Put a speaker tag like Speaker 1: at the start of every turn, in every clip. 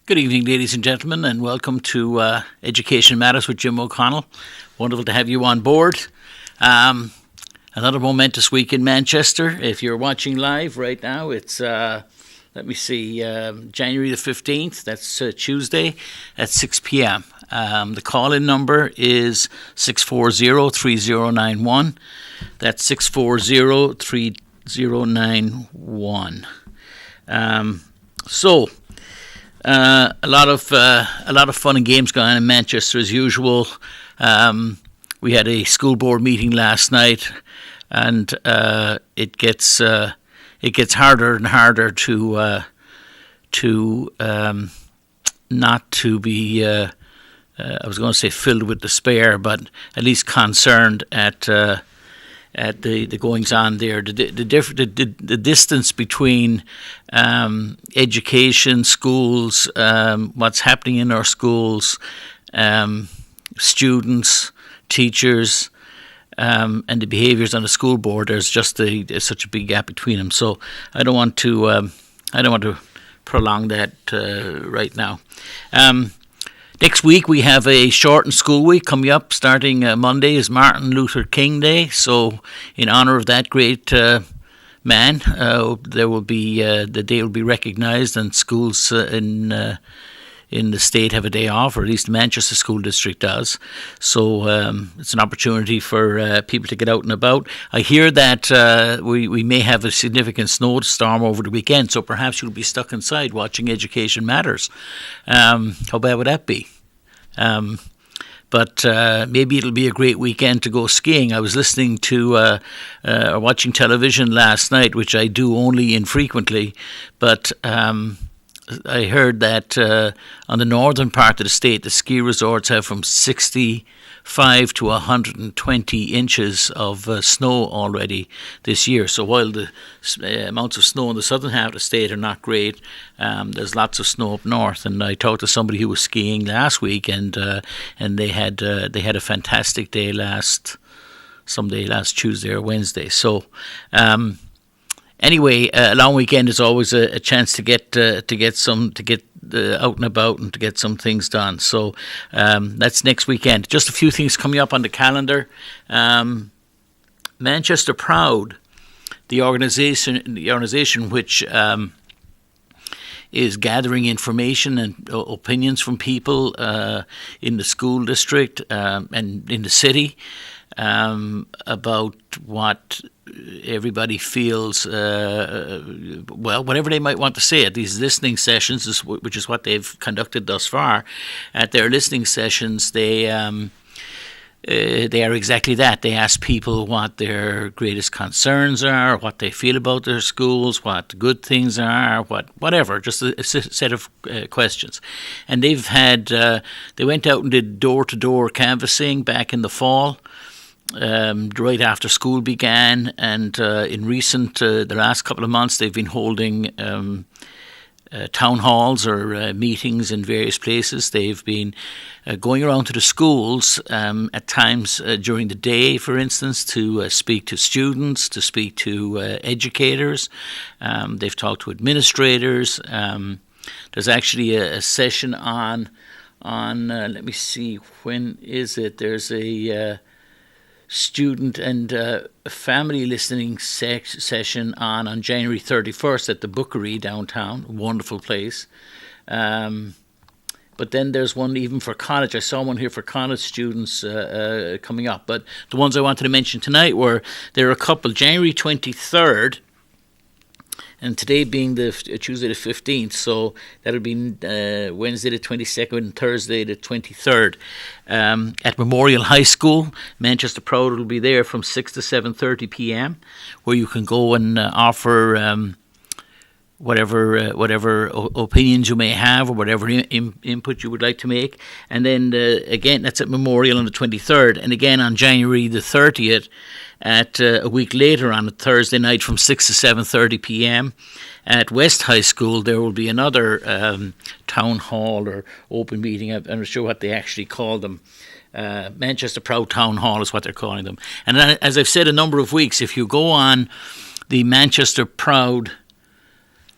Speaker 1: Good evening, ladies and gentlemen, and welcome to Education Matters with Jim O'Connell. Wonderful to have you on board. Another momentous week in Manchester. If you're watching live right now, it's, January the 15th. That's Tuesday at 6 p.m. The call-in number is 640-3091. That's 640-3091. A lot of fun and games going on in Manchester as usual. We had a school board meeting last night, and it gets harder and harder to not to be. I was going to say filled with despair, but at least concerned at the goings on there. The distance between education, schools, what's happening in our schools, students, teachers, and the behaviours on the school board. There's just such a big gap between them. So I don't want to prolong that right now. Next week we have a shortened school week coming up. Starting Monday is Martin Luther King Day. So in honour of that great man, there will be the day will be recognised, and schools in the state have a day off, or at least the Manchester School District does. So it's an opportunity for people to get out and about. I hear that we may have a significant snowstorm over the weekend, so perhaps you'll be stuck inside watching Education Matters. How bad would that be? But maybe it'll be a great weekend to go skiing. I was listening to watching television last night, which I do only infrequently, but I heard that on the northern part of the state, the ski resorts have from 65 to 120 inches of snow already this year. So while the amounts of snow in the southern half of the state are not great, there's lots of snow up north. And I talked to somebody who was skiing last week, and they had a fantastic day last Tuesday or Wednesday. So. Anyway, a long weekend is always a chance to get out and about and to get some things done. So that's next weekend. Just a few things coming up on the calendar. Manchester Proud, the organisation which is gathering information and opinions from people in the school district and in the city about what everybody feels, whatever they might want to say at these listening sessions, which is what they've conducted thus far. At their listening sessions, they are exactly that. They ask people what their greatest concerns are, what they feel about their schools, what good things are, whatever, just a set of questions. And they went out and did door-to-door canvassing back in the fall. Right after school began, and in the last couple of months, they've been holding town halls or meetings in various places. They've been going around to the schools at times during the day, for instance, to speak to students, to speak to educators. They've talked to administrators. There's actually a session on let me see, when is it? There's a student and family listening session on January 31st at the Bookery downtown. Wonderful place. But then there's one even for college. I saw one here for college students coming up. But the ones I wanted to mention tonight there are a couple. January 23rd, and today being the Tuesday the 15th, so that'll be Wednesday the 22nd and Thursday the 23rd at Memorial High School. Manchester Proud will be there from 6 to 7:30 p.m., where you can go and offer whatever opinions you may have or whatever input you would like to make. And then again, that's at Memorial on the 23rd, and again on January the 30th at a week later on a Thursday night from 6 to 7:30 p.m. at West High School. There will be another town hall or open meeting. I'm not sure what they actually call them. Manchester Proud Town Hall is what they're calling them. And as I've said a number of weeks, if you go on the Manchester Proud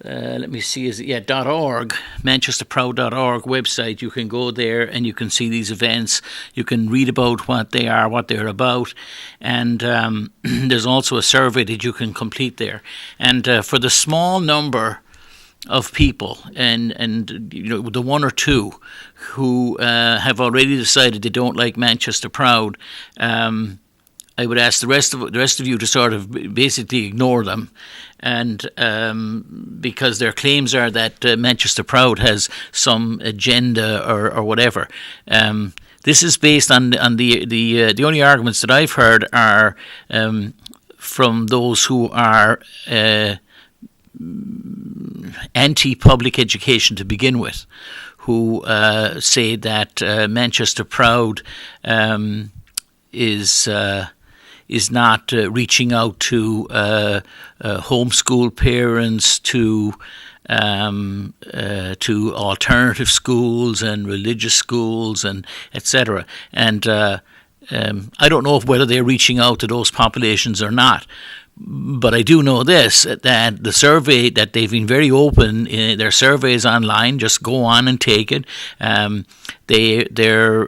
Speaker 1: let me see, is it, yeah, .org, manchesterproud.org website. You can go there and you can see these events. You can read about what they are, what they're about, and there's also a survey that you can complete there. And for the small number of people, and you know, the one or two who have already decided they don't like Manchester Proud, I would ask the rest of you to sort of basically ignore them, and because their claims are that Manchester Proud has some agenda or whatever. This is based on the only arguments that I've heard are from those who are anti-public education to begin with, who say that Manchester Proud is not reaching out to homeschool parents, to alternative schools and religious schools and etc. And I don't know whether they're reaching out to those populations or not. But I do know this, that the survey, that they've been very open, their survey is online, just go on and take it. Their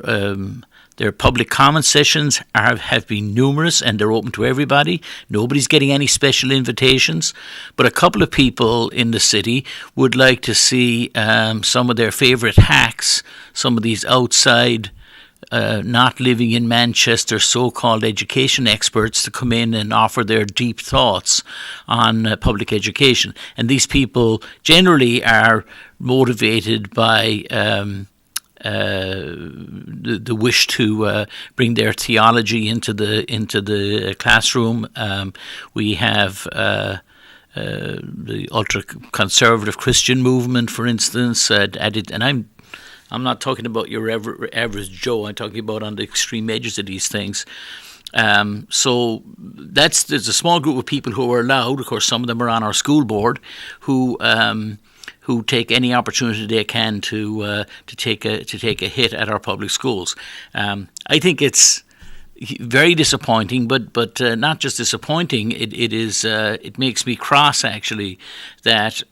Speaker 1: public comment sessions have been numerous, and they're open to everybody. Nobody's getting any special invitations. But a couple of people in the city would like to see some of their favourite hacks, some of these outside not living in Manchester so-called education experts to come in and offer their deep thoughts on public education. And these people generally are motivated by the wish to bring their theology into the classroom. We have the ultra-conservative Christian movement, for instance, added, and I'm not talking about your average Joe. I'm talking about on the extreme edges of these things. So there's a small group of people who are allowed. Of course, some of them are on our school board who take any opportunity they can to take a hit at our public schools. I think it's very disappointing, but not just disappointing. It makes me cross actually that.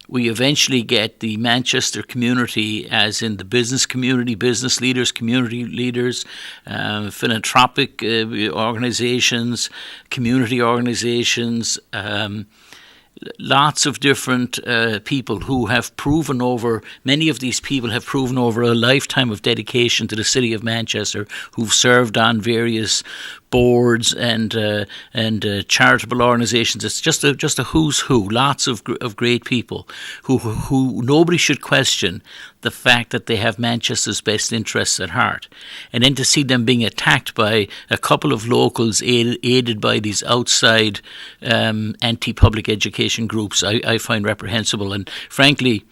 Speaker 1: We eventually get the Manchester community, as in the business community, business leaders, community leaders, philanthropic organizations, community organizations, lots of different people who have proven over, many of these people have proven over a lifetime of dedication to the city of Manchester, who've served on various boards and charitable organisations. It's just a who's who, lots of great people who nobody should question the fact that they have Manchester's best interests at heart. And then to see them being attacked by a couple of locals aided by these outside anti-public education groups, I find reprehensible. And frankly,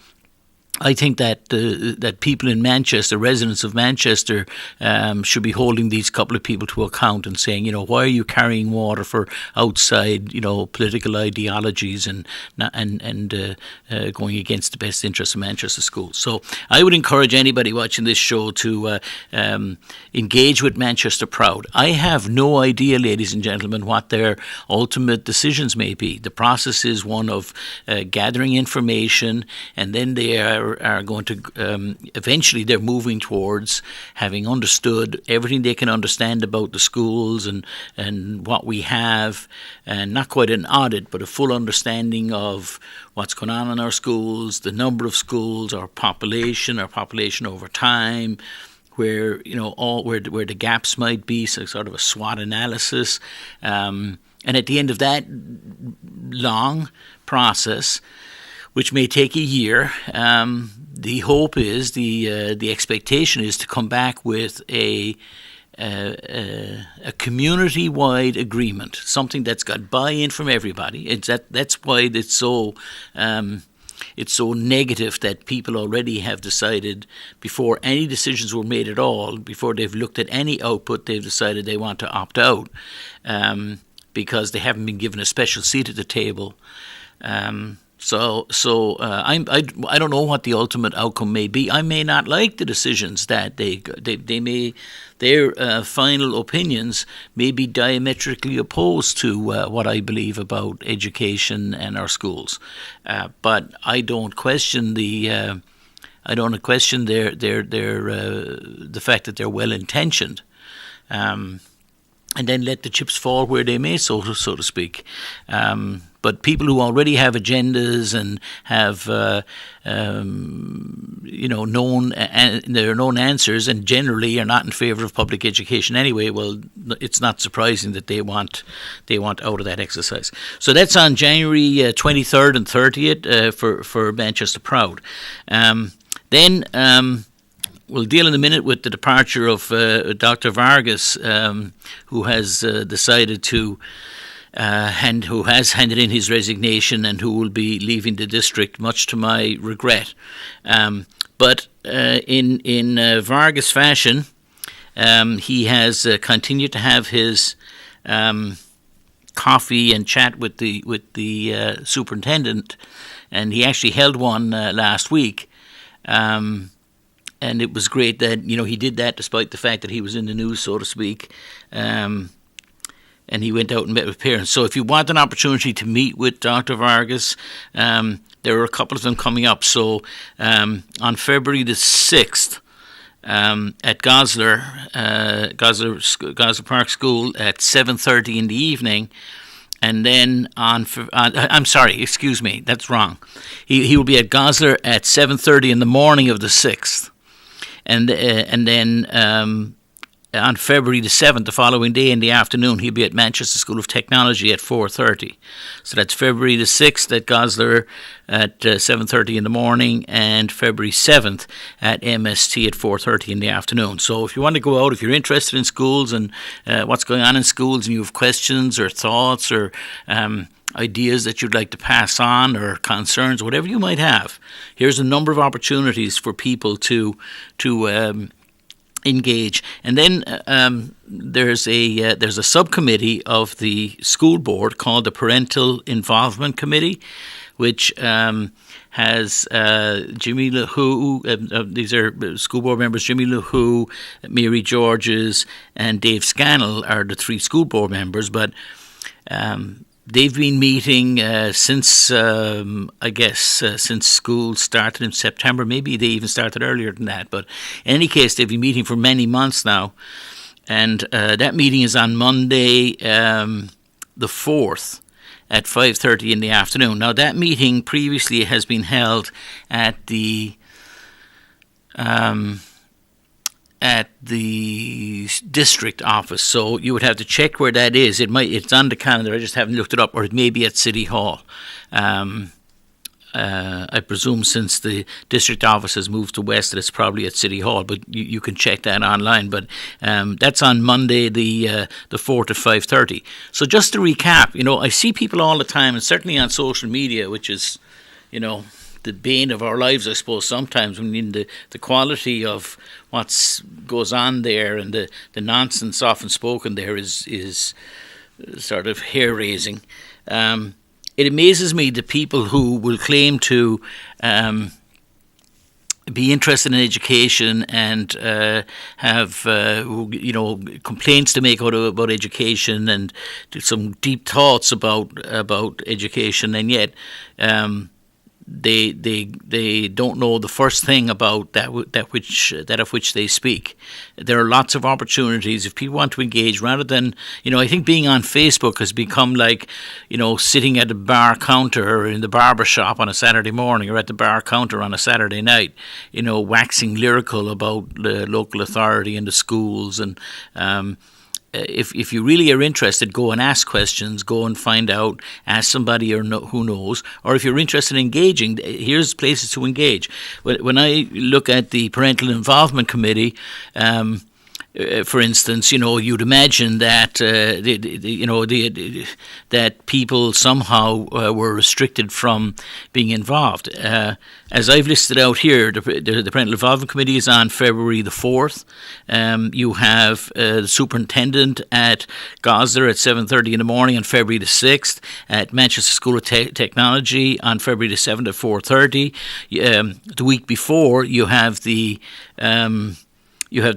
Speaker 1: I think that that people in Manchester, residents of Manchester, should be holding these couple of people to account and saying, why are you carrying water for outside, political ideologies and going against the best interests of Manchester schools. So I would encourage anybody watching this show to engage with Manchester Proud. I have no idea, ladies and gentlemen, what their ultimate decisions may be. The process is one of gathering information, and then they are going to eventually they're moving towards having understood everything they can understand about the schools and what we have, and not quite an audit but a full understanding of what's going on in our schools, the number of schools, our population over time, where where the gaps might be, so sort of a SWOT analysis, and at the end of that long process, which may take a year, the hope is, the expectation is to come back with a community-wide agreement, something that's got buy-in from everybody. That's why it's so negative that people already have decided, before any decisions were made at all, before they've looked at any output, they've decided they want to opt out because they haven't been given a special seat at the table. I don't know what the ultimate outcome may be. I may not like the decisions that they may, their final opinions may be diametrically opposed to what I believe about education and our schools. But I don't question the fact that they're well intentioned. And then let the chips fall where they may, so to speak. But people who already have agendas and have, known answers, and generally are not in favour of public education anyway, well, it's not surprising that they want out of that exercise. So that's on January 23rd and 30th for Manchester Proud. Then. We'll deal in a minute with the departure of Dr. Vargas, who has decided to who has handed in his resignation and who will be leaving the district, much to my regret. But in Vargas fashion, he has continued to have his coffee and chat with the superintendent, and he actually held one last week. And it was great that he did that despite the fact that he was in the news, so to speak. And he went out and met with parents. So if you want an opportunity to meet with Dr. Vargas, there are a couple of them coming up. So on February the 6th at Goslar Park School at 7:30 in the evening. And then I'm sorry, excuse me, that's wrong. He will be at Goslar at 7:30 in the morning of the 6th. And then on February the 7th, the following day in the afternoon, he'll be at Manchester School of Technology at 4:30. So that's February the 6th at Goslar at 7:30 in the morning, and February 7th at MST at 4:30 in the afternoon. So if you want to go out, if you're interested in schools and what's going on in schools, and you have questions or thoughts or ideas that you'd like to pass on, or concerns, whatever you might have, here's a number of opportunities for people to engage. And then there's a subcommittee of the school board called the Parental Involvement Committee, which has Jimmy LaHoo, these are school board members, Jimmy LaHoo, Mary Georges, and Dave Scannell are the three school board members, but they've been meeting since school started in September. Maybe they even started earlier than that. But in any case, they've been meeting for many months now. And that meeting is on Monday, the 4th, at 5:30 in the afternoon. Now, that meeting previously has been held at the district office, so you would have to check where that is. It's on the calendar, I just haven't looked it up, or it may be at City Hall. I presume since the district office has moved to West, that it's probably at City Hall, but you can check that online. But that's on Monday, the 4th at 5:30. So just to recap, I see people all the time, and certainly on social media, which is, the bane of our lives, I suppose, sometimes. The quality of what goes on there and the nonsense often spoken there is sort of hair-raising. It amazes me the people who will claim to be interested in education and have complaints to make about education and some deep thoughts about education, and yet they don't know the first thing about that of which they speak. There are lots of opportunities if people want to engage, rather than, I think being on Facebook has become like, sitting at a bar counter or in the barber shop on a Saturday morning, or at the bar counter on a Saturday night, waxing lyrical about the local authority and the schools. And if you really are interested, go and ask questions, go and find out, ask somebody who knows, or if you're interested in engaging, here's places to engage. When I look at the Parental Involvement Committee, for instance, you'd imagine that that people somehow were restricted from being involved. As I've listed out here, the Parental Involvement Committee is on February the 4th. You have the superintendent at Goslar at 7:30 in the morning on February the 6th, at Manchester School of Technology on February the 7th at 4:30. The week before, you have the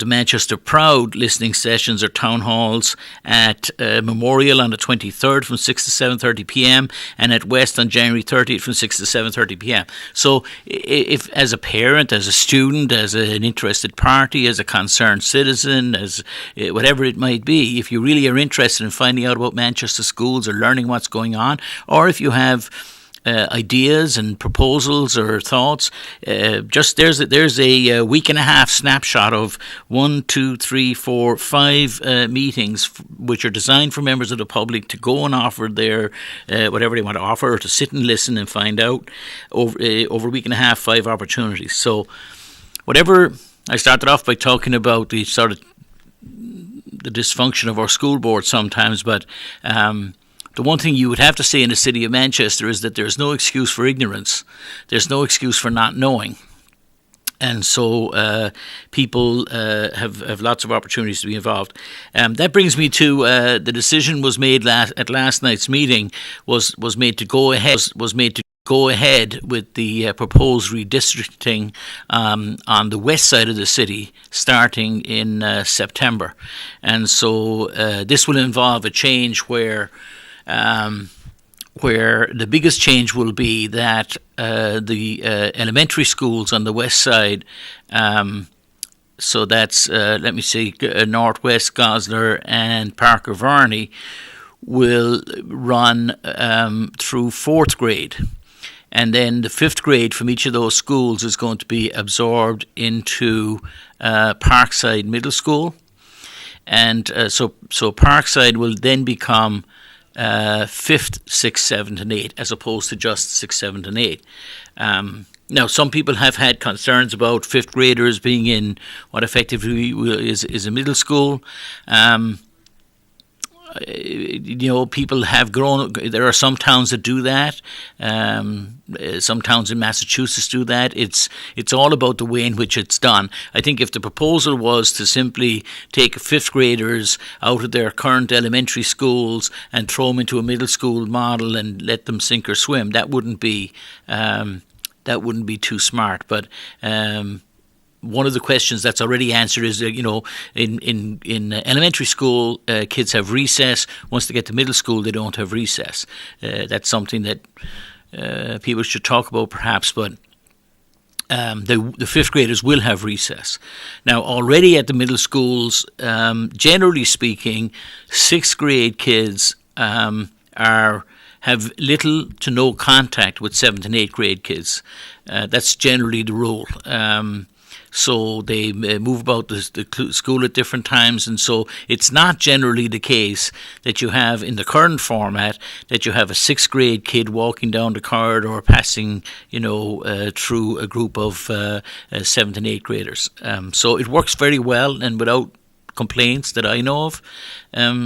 Speaker 1: Manchester Proud listening sessions or town halls at Memorial on the 23rd from 6 to 7:30 p.m. and at West on January 30th from 6 to 7:30 p.m. So if as a parent, as a student, as an interested party, as a concerned citizen, as whatever it might be, if you really are interested in finding out about Manchester schools or learning what's going on, or if you have ideas and proposals or thoughts, there's a week and a half snapshot of 1, 2, 3, 4, 5 meetings which are designed for members of the public to go and offer their whatever they want to offer, or to sit and listen and find out over a week and a half, 5 opportunities. So whatever, I started off by talking about the sort of the dysfunction of our school board sometimes, but the one thing you would have to say in the city of Manchester is that there's no excuse for ignorance. There's no excuse for not knowing. And so people have lots of opportunities to be involved. That brings me to the decision was made at last night's meeting was made to go ahead with the proposed redistricting on the west side of the city starting in September. And so this will involve a change where the biggest change will be that the elementary schools on the west side, so that's, Northwest, Goslar and Parker Varney, will run through 4th grade. And then the 5th grade from each of those schools is going to be absorbed into Parkside Middle School. And so Parkside will then become 5th, 6th, 7th and 8th, as opposed to just 6th, 7th and 8th. Now, some people have had concerns about 5th graders being in what effectively is a middle school. People have grown. There are some towns that do that. Some towns in Massachusetts do that. It's all about the way in which it's done. I think if the proposal was to simply take 5th graders out of their current elementary schools and throw them into a middle school model and let them sink or swim, that wouldn't be too smart. But one of the questions that's already answered is, in elementary school, kids have recess. Once they get to middle school, they don't have recess. That's something that people should talk about, perhaps. But the 5th graders will have recess. Now, already at the middle schools, generally speaking, 6th grade kids have little to no contact with 7th and 8th grade kids. That's generally the rule. So they move about the school at different times, and so it's not generally the case that you have, in the current format, that you have a 6th grade kid walking down the corridor passing, through a group of 7th and 8th graders. So it works very well and without complaints that I know of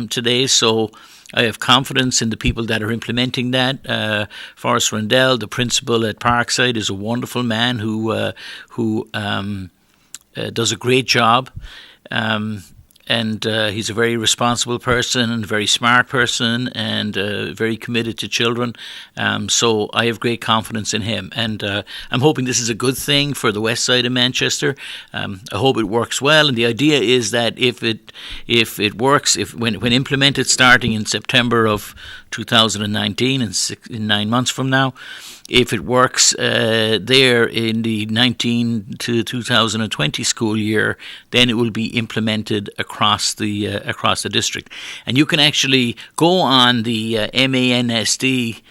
Speaker 1: today. So I have confidence in the people that are implementing that. Forrest Rendell, the principal at Parkside, is a wonderful man who does a great job. And he's a very responsible person and a very smart person and very committed to children. So I have great confidence in him. And I'm hoping this is a good thing for the west side of Manchester. I hope it works well. And the idea is that if it works, when implemented starting in September of 2019, in 9 months from now, if it works there in the 19 to 2020 school year, then it will be implemented across the district. And you can actually go on the MANSD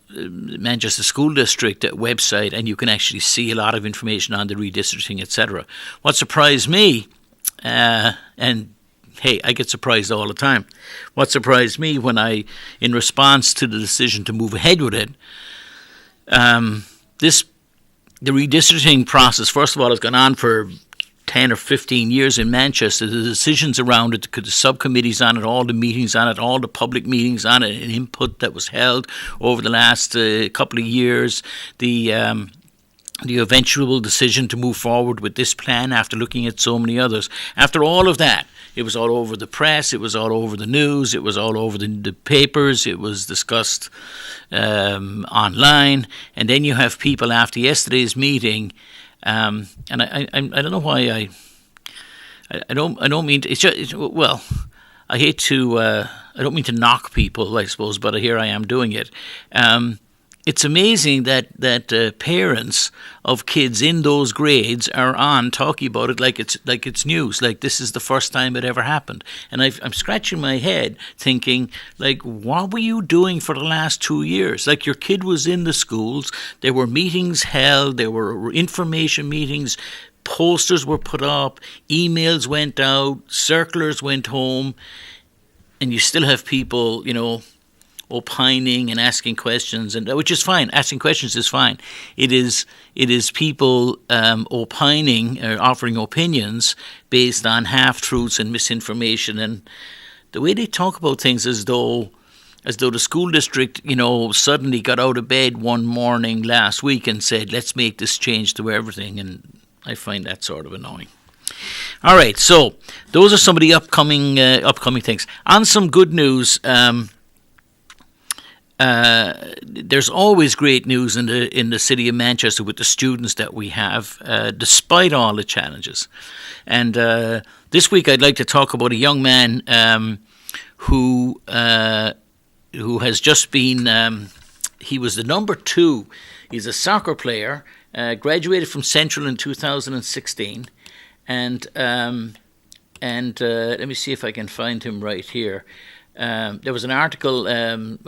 Speaker 1: Manchester School District website, and you can actually see a lot of information on the redistricting, etc. What surprised me, and hey, I get surprised all the time. What surprised me when in response to the decision to move ahead with it, the redistricting process, first of all, has gone on for 10 or 15 years in Manchester, the decisions around it, the subcommittees on it, all the meetings on it, all the public meetings on it, and input that was held over the last couple of years, the eventual decision to move forward with this plan after looking at so many others. After all of that, it was all over the press, it was all over the news, it was all over the papers, it was discussed online, and then you have people after yesterday's meeting, and I don't know why I don't mean to, well, I hate to I don't mean to knock people, I suppose, but here I am doing it. It's amazing that parents of kids in those grades are on talking about it like it's news, like this is the first time it ever happened. And I'm scratching my head thinking, like, what were you doing for the last 2 years? Like, your kid was in the schools, there were meetings held, there were information meetings, posters were put up, emails went out, circulars went home, and you still have people, opining and asking questions, and which is fine. Asking questions is fine. It is people opining or offering opinions based on half truths and misinformation, and the way they talk about things as though the school district, suddenly got out of bed one morning last week and said, "Let's make this change to everything," and I find that sort of annoying. All right, so those are some of the upcoming things. On some good news. There's always great news in the city of Manchester with the students that we have, despite all the challenges. And this week I'd like to talk about a young man who has just been. He was the number 2. He's a soccer player. Graduated from Central in 2016, and let me see if I can find him right here. There was an article,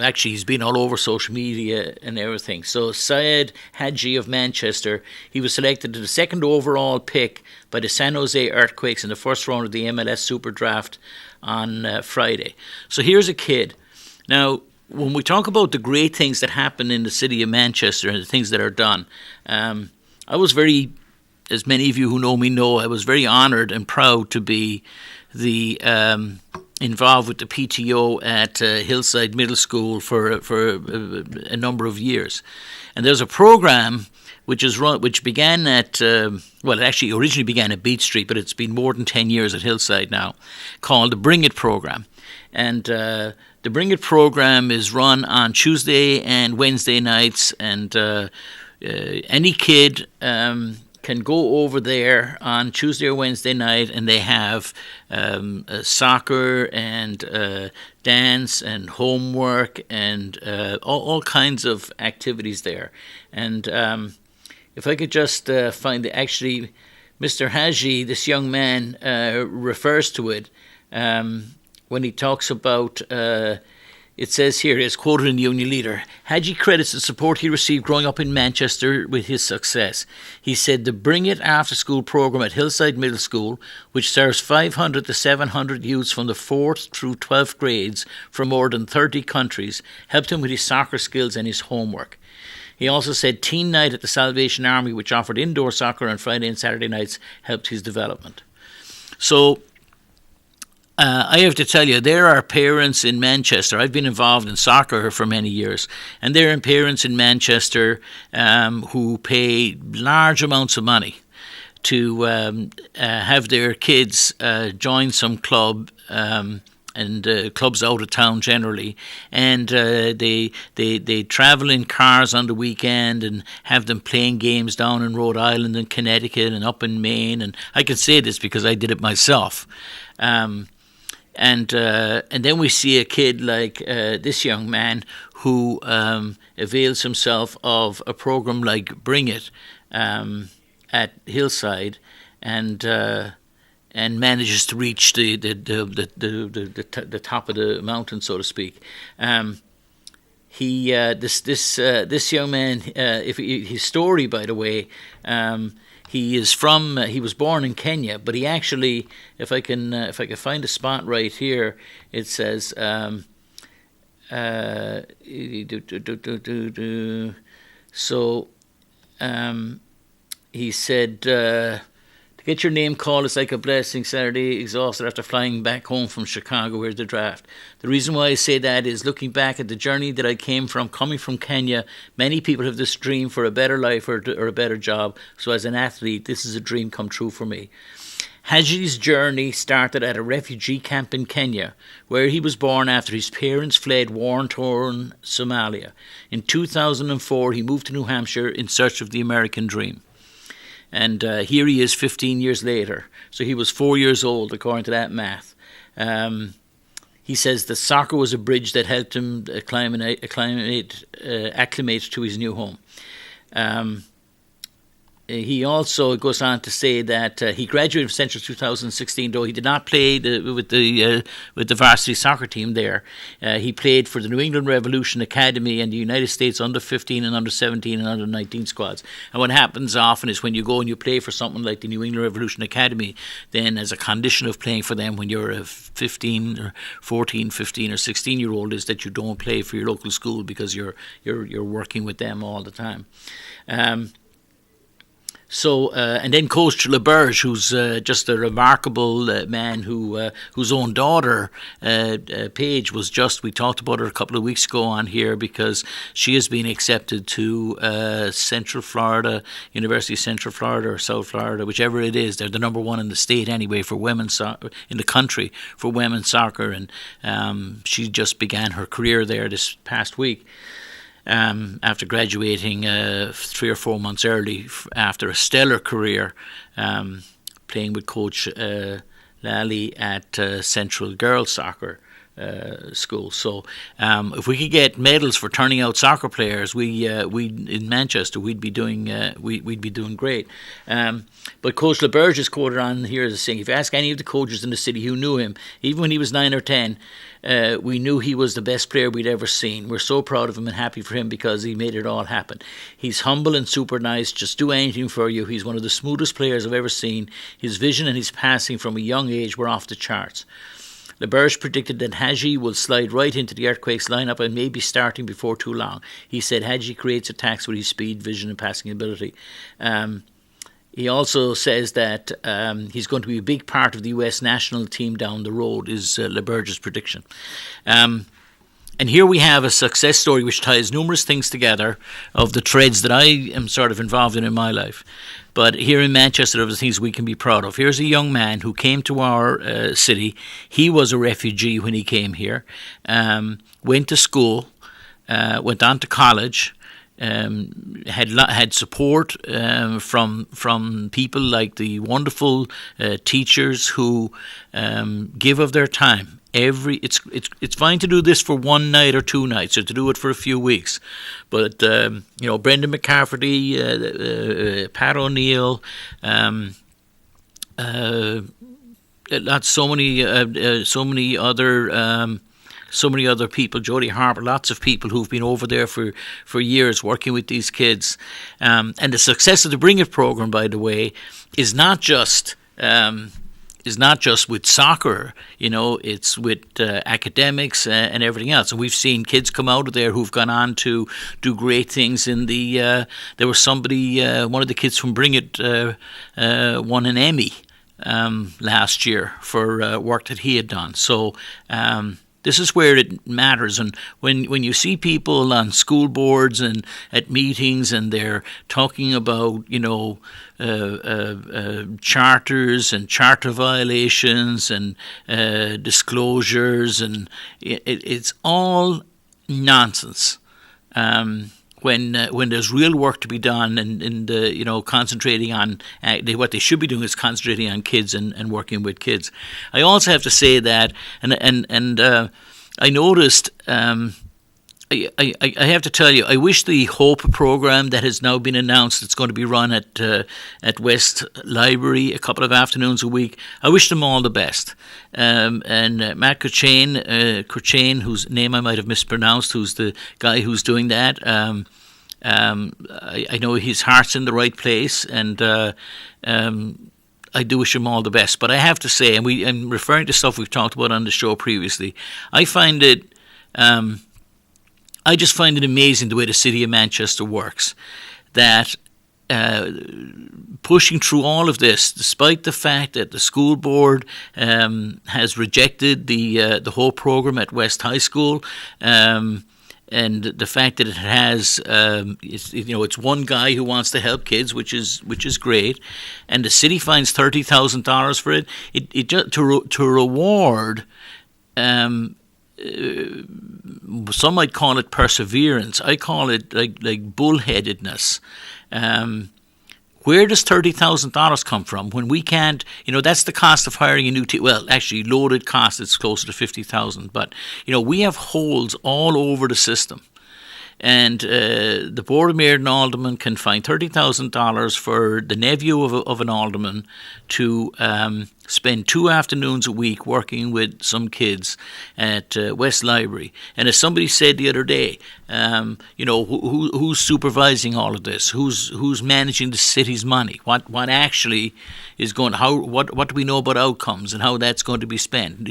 Speaker 1: actually he's been all over social media and everything. So Syed Haji of Manchester, he was selected to the 2nd overall pick by the San Jose Earthquakes in the first round of the MLS Super Draft on Friday. So here's a kid. Now, when we talk about the great things that happen in the city of Manchester and the things that are done, I was very, as many of you who know me know, I was very honoured and proud to be the involved with the PTO at Hillside Middle School for a number of years. And there's a program which began at, it actually originally began at Beach Street, but it's been more than 10 years at Hillside now, called the Bring It program. And the Bring It program is run on Tuesday and Wednesday nights, and any kid can go over there on Tuesday or Wednesday night, and they have soccer and dance and homework and all kinds of activities there. And if I could just find actually, Mr. Haji, this young man, refers to it when he talks about. It says here, it's quoted in the Union Leader, Haji credits the support he received growing up in Manchester with his success. He said the Bring It after-school program at Hillside Middle School, which serves 500 to 700 youths from the 4th through 12th grades from more than 30 countries, helped him with his soccer skills and his homework. He also said Teen Night at the Salvation Army, which offered indoor soccer on Friday and Saturday nights, helped his development. So, I have to tell you, there are parents in Manchester. I've been involved in soccer for many years, and there are parents in Manchester who pay large amounts of money to have their kids join some club, and clubs out of town generally, and they travel in cars on the weekend and have them playing games down in Rhode Island and Connecticut and up in Maine. And I can say this because I did it myself. And then we see a kid like this young man who avails himself of a program like Bring It at Hillside, and manages to reach the top of the mountain, so to speak. This young man, his story, by the way. He was born in Kenya, but he actually, if I can find a spot right here, it says, he said, To get your name called is like a blessing. Saturday, exhausted after flying back home from Chicago, where's the draft. The reason why I say that is looking back at the journey that I came from, coming from Kenya, many people have this dream for a better life or a better job. So as an athlete, this is a dream come true for me. Haji's journey started at a refugee camp in Kenya, where he was born after his parents fled war-torn Somalia. In 2004, he moved to New Hampshire in search of the American dream. And here he is 15 years later. So he was 4 years old, according to that math. He says that soccer was a bridge that helped him acclimate to his new home. He also goes on to say that he graduated from Central 2016, though he did not play with the varsity soccer team there. He played for the New England Revolution Academy and the United States under-15 and under-17 and under-19 squads. And what happens often is when you go and you play for something like the New England Revolution Academy, then as a condition of playing for them when you're a 15 or 14, 15 or 16-year-old is that you don't play for your local school because you're working with them all the time. And then Coach LeBerge, who's just a remarkable man whose own daughter, Paige, we talked about her a couple of weeks ago on here because she has been accepted to Central Florida, University of Central Florida or South Florida, whichever it is. They're the number one in the state anyway for women's in the country for women's soccer, and she just began her career there this past week. After graduating 3 or 4 months early after a stellar career playing with Coach Lally at Central Girls Soccer School. So if we could get medals for turning out soccer players, we in Manchester we'd be doing great. But Coach LeBerge is quoted on here as saying, if you ask any of the coaches in the city who knew him, even when he was 9 or 10, we knew he was the best player we'd ever seen. We're so proud of him and happy for him because he made it all happen. He's humble and super nice, just do anything for you. He's one of the smoothest players I've ever seen. His vision and his passing from a young age were off the charts. LeBerge predicted that Haji will slide right into the Earthquakes lineup and may be starting before too long. He said Haji creates attacks with his speed, vision and passing ability. He also says that he's going to be a big part of the US national team down the road, is LeBerge's prediction. And here we have a success story which ties numerous things together of the threads that I am sort of involved in my life. But here in Manchester, there are the things we can be proud of. Here's a young man who came to our city. He was a refugee when he came here, went to school, went on to college, had support from people like the wonderful teachers who give of their time. It's fine to do this for one night or 2 nights, or to do it for a few weeks, but Brendan McCafferty, Pat O'Neill, so many other people, Jodie Harper, lots of people who've been over there for years working with these kids. And the success of the Bring It program, by the way, is not just with soccer, it's with academics and everything else. And we've seen kids come out of there who've gone on to do great things. There was somebody, one of the kids from Bring It won an Emmy last year for work that he had done. So this is where it matters. And when you see people on school boards and at meetings and they're talking about, charters and charter violations and disclosures, and it's all nonsense. When there's real work to be done and concentrating on what they should be doing is concentrating on kids and working with kids. I also have to say that and I noticed I have to tell you, I wish the HOPE program that has now been announced, it's going to be run at West Library a couple of afternoons a week, I wish them all the best. And Matt Curchain, whose name I might have mispronounced, who's the guy who's doing that, I know his heart's in the right place, and I do wish him all the best. But I have to say, and I'm referring to stuff we've talked about on the show previously, I just find it amazing the way the city of Manchester works. That pushing through all of this, despite the fact that the school board has rejected the whole program at West High School, and the fact that it has, it's one guy who wants to help kids, which is great, and the city finds $30,000 for it. It just to reward. Some might call it perseverance. I call it like bullheadedness. Where does $30,000 come from when we can't? That's the cost of hiring a new team. Well, actually, loaded cost it's closer to $50,000. But we have holes all over the system, and the Board of Mayor and Aldermen can find $30,000 for the nephew of an alderman to spend 2 afternoons a week working with some kids at West Library. And as somebody said the other day, who's supervising all of this? Who's managing the city's money? What actually is going? What do we know about outcomes and how that's going to be spent?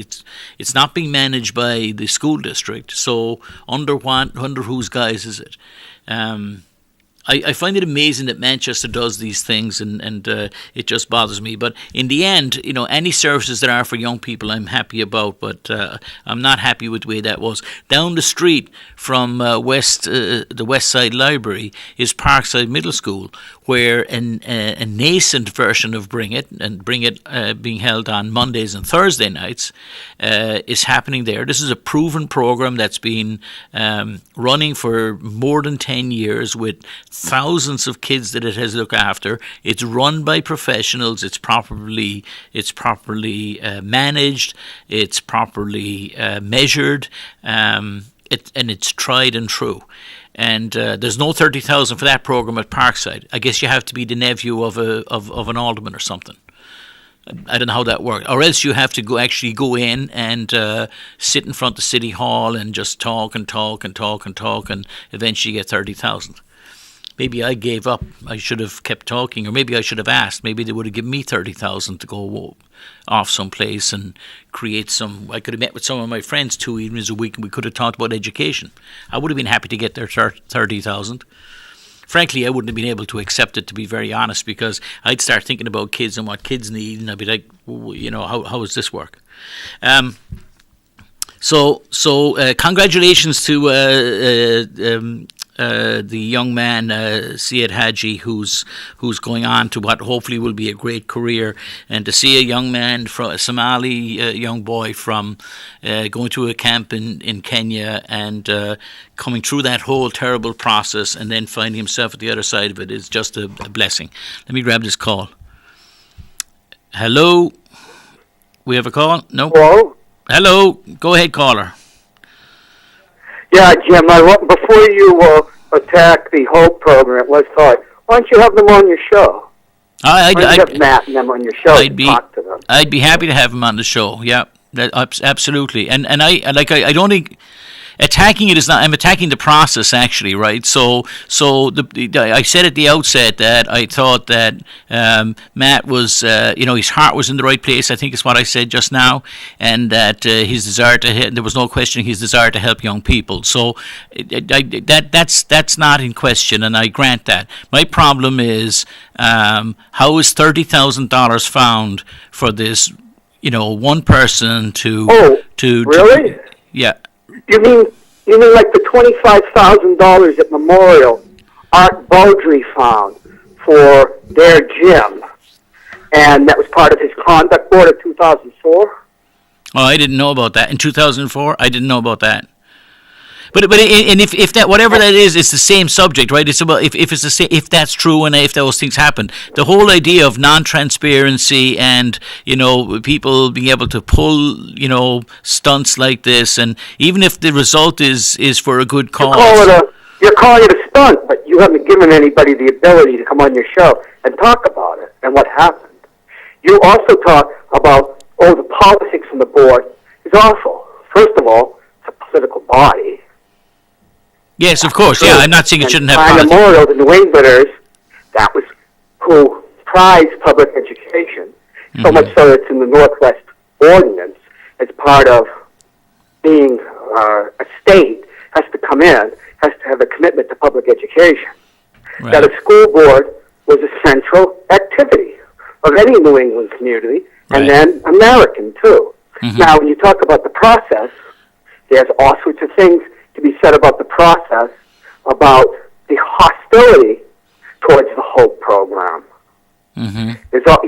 Speaker 1: It's not being managed by the school district. So under whose guise is it? I find it amazing that Manchester does these things, and it just bothers me. But in the end, any services that are for young people, I'm happy about. But I'm not happy with the way that was. Down the street from the West Side Library is Parkside Middle School, where a nascent version of Bring It being held on Mondays and Thursday nights is happening there. This is a proven program that's been running for more than 10 years with thousands of kids that it has looked after. It's run by professionals. It's properly managed. It's properly measured, and it's tried and true. And there's no $30,000 for that program at Parkside. I guess you have to be the nephew of an alderman or something. I don't know how that works. Or else you have to go in and sit in front of City Hall and just talk and eventually get $30,000. Maybe I gave up. I should have kept talking, or maybe I should have asked. Maybe they would have given me $30,000 to go off someplace and create some. I could have met with some of my friends 2 evenings a week, and we could have talked about education. I would have been happy to get their $30,000. Frankly, I wouldn't have been able to accept it, to be very honest, because I'd start thinking about kids and what kids need, and I'd be like, how does this work? So congratulations to the young man, Syed Haji, who's going on to what hopefully will be a great career, and to see a young man, a Somali young boy from going to a camp in Kenya and coming through that whole terrible process and then finding himself at the other side of it is just a blessing. Let me grab this call. Hello? We have a call? No?
Speaker 2: Hello?
Speaker 1: Hello? Go ahead, caller.
Speaker 2: Yeah, Jim, before you attack the HOPE program at West High, why don't you have them on your show? Why don't you have Matt and them on your show and talk to them?
Speaker 1: I'd be happy to have him on the show, yeah, absolutely. And I don't think... Attacking it is not. I'm attacking the process, actually, right? So I said at the outset that I thought that Matt was, his heart was in the right place. I think is what I said just now, and that his desire there was no questioning his desire to help young people. So that's not in question, and I grant that. My problem is how is $30,000 found for this, one person to
Speaker 2: really?
Speaker 1: Yeah.
Speaker 2: You mean like the $25,000 at Memorial Art Beaudry found for their gym, and that was part of his conduct board of 2004?
Speaker 1: Oh, I didn't know about that. In 2004, I didn't know about that. But if that, whatever that is, it's the same subject, right? It's about if that's true and if those things happen. The whole idea of non-transparency and people being able to pull stunts like this, and even if the result is for a good cause.
Speaker 2: You're calling it a stunt, but you haven't given anybody the ability to come on your show and talk about it and what happened. You also talk about the politics on the board is awful. First of all, it's a political body.
Speaker 1: Yes, of course. Yeah, I'm not saying it shouldn't have politics.
Speaker 2: Memorial, the New Englanders, that was who prized public education, so much so it's in the Northwest Ordinance as part of being a state has to come in, has to have a commitment to public education. Right. That a school board was a central activity of any New England community, and then American, too. Now, when you talk about the process, there's all sorts of things to be said about the process, about the hostility towards the Hope program. There's all,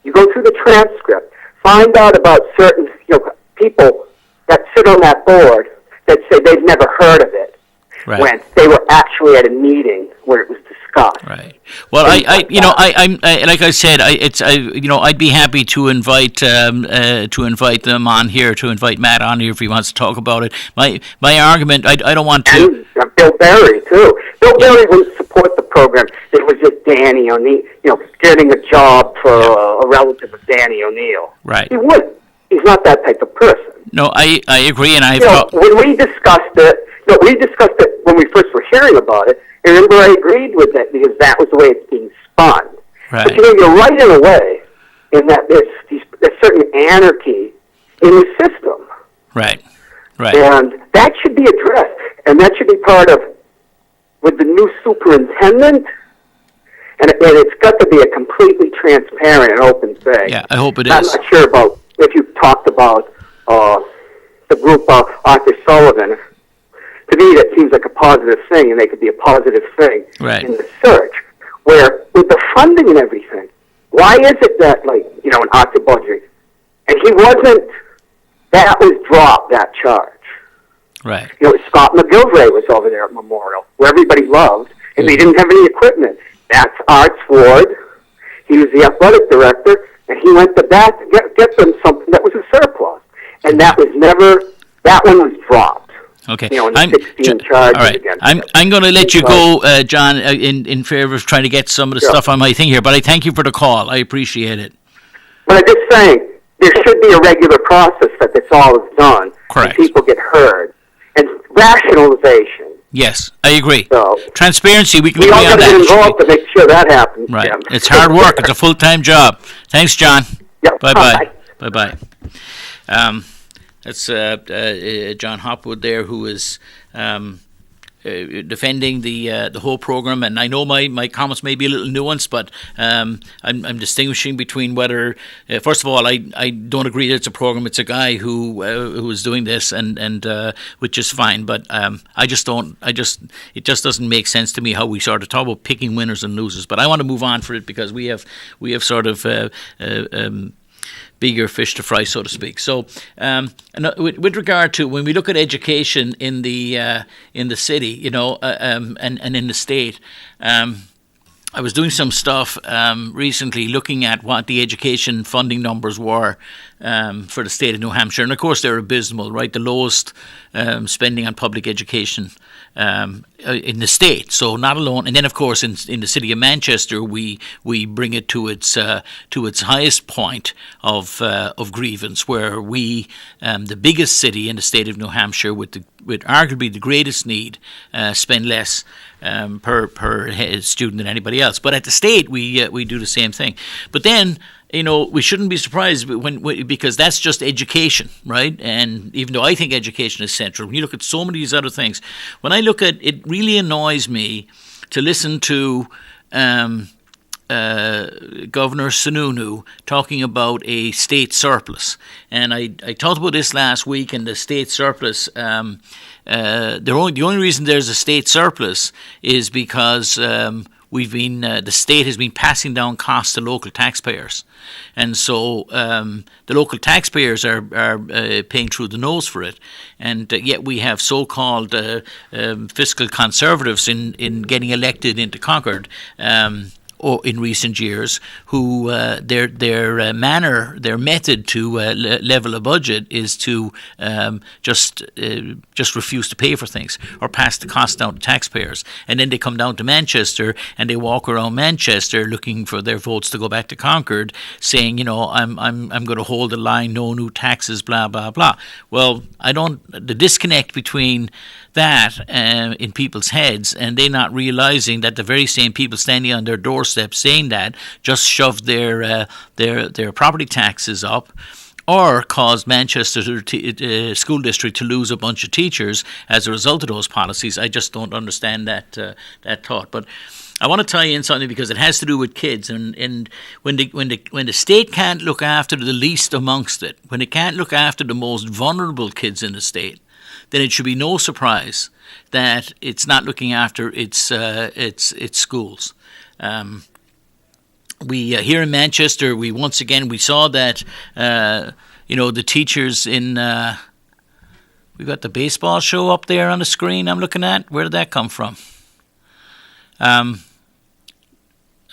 Speaker 2: you go through the transcript, find out about certain people that sit on that board that say they've never heard of it when they were actually at a meeting where it was discussed.
Speaker 1: Right. Well, I'm like I said, I'd be happy to invite them on here, to invite Matt on here if he wants to talk about it. My argument, I don't want to.
Speaker 2: And Bill Berry too. Bill Berry wouldn't support the program. It was just Danny O'Neill, getting a job for a relative of Danny O'Neill.
Speaker 1: Right.
Speaker 2: He wouldn't. He's not that type of person.
Speaker 1: No, I agree, and
Speaker 2: when we discussed it. No, we discussed it when we first were hearing about it. And remember, I agreed with it because that was the way it's being spun.
Speaker 1: Right.
Speaker 2: But you're right in a way in that there's certain anarchy in the system.
Speaker 1: Right.
Speaker 2: And that should be addressed. And that should be part of, with the new superintendent, and it's got to be a completely transparent and open thing.
Speaker 1: Yeah, I hope it is.
Speaker 2: I'm not sure about if you've talked about the group Arthur Sullivan. To me, that seems like a positive thing, and they could be a positive thing in the search. Where, with the funding and everything, why is it that, an Arthur Budgie, and he wasn't, that was dropped, that charge.
Speaker 1: Right.
Speaker 2: Scott McGilvray was over there at Memorial, where everybody loved, and they didn't have any equipment. That's Art Ward. He was the athletic director, and he went to bat to get them something that was a surplus. And that one was dropped.
Speaker 1: Okay.
Speaker 2: I'm
Speaker 1: going to let you go, John, in favor of trying to get some of the stuff on my thing here, but I thank you for the call. I appreciate it.
Speaker 2: But I'm just saying, there should be a regular process that this all is done.
Speaker 1: Correct.
Speaker 2: And people get heard. And rationalization.
Speaker 1: Yes, I agree.
Speaker 2: So,
Speaker 1: transparency, we can
Speaker 2: agree on that. We all got to get involved to make sure that happens.
Speaker 1: Right.
Speaker 2: Jim.
Speaker 1: It's hard work. It's a full-time job. Thanks, John.
Speaker 2: Yep.
Speaker 1: Bye-bye. Bye-bye. That's John Hopwood there, who is defending the whole program, and I know my comments may be a little nuanced, but I'm distinguishing between whether first of all, I don't agree that it's a program, it's a guy who is doing this, and which is fine, but it just doesn't make sense to me how we sort of talk about picking winners and losers. But I want to move on for it because we have sort of bigger fish to fry, so to speak. So, with regard to when we look at education in the city, and in the state, I was doing some stuff recently looking at what the education funding numbers were for the state of New Hampshire, and of course they're abysmal, right? The lowest spending on public education in the state. So not alone, and then of course in the city of Manchester, we bring it to its highest point of grievance, where we, the biggest city in the state of New Hampshire, with arguably the greatest need, spend less per student than anybody else. But at the state, we do the same thing. But then, we shouldn't be surprised because that's just education, right? And even though I think education is central, when you look at so many of these other things, when I look at it, really annoys me to listen to Governor Sununu talking about a state surplus. And I talked about this last week, and the state surplus, the only reason there's a state surplus is because the state has been passing down costs to local taxpayers, and so the local taxpayers are paying through the nose for it, and yet we have so-called fiscal conservatives in getting elected into Concord. In recent years, who their method to level a budget is to just refuse to pay for things or pass the cost down to taxpayers, and then they come down to Manchester and they walk around Manchester looking for their votes to go back to Concord, saying, I'm going to hold the line, no new taxes, blah blah blah. Well, the disconnect between that in people's heads, and they not realizing that the very same people standing on their doorstep saying that just shoved their property taxes up, or caused Manchester School District to lose a bunch of teachers as a result of those policies. I just don't understand that thought. But I want to tie in something because it has to do with kids, and when the state can't look after the least amongst it, when it can't look after the most vulnerable kids in the state, then it should be no surprise that it's not looking after its schools. We here in Manchester, we saw that the teachers in we've got the baseball show up there on the screen. I'm looking at. Where did that come from?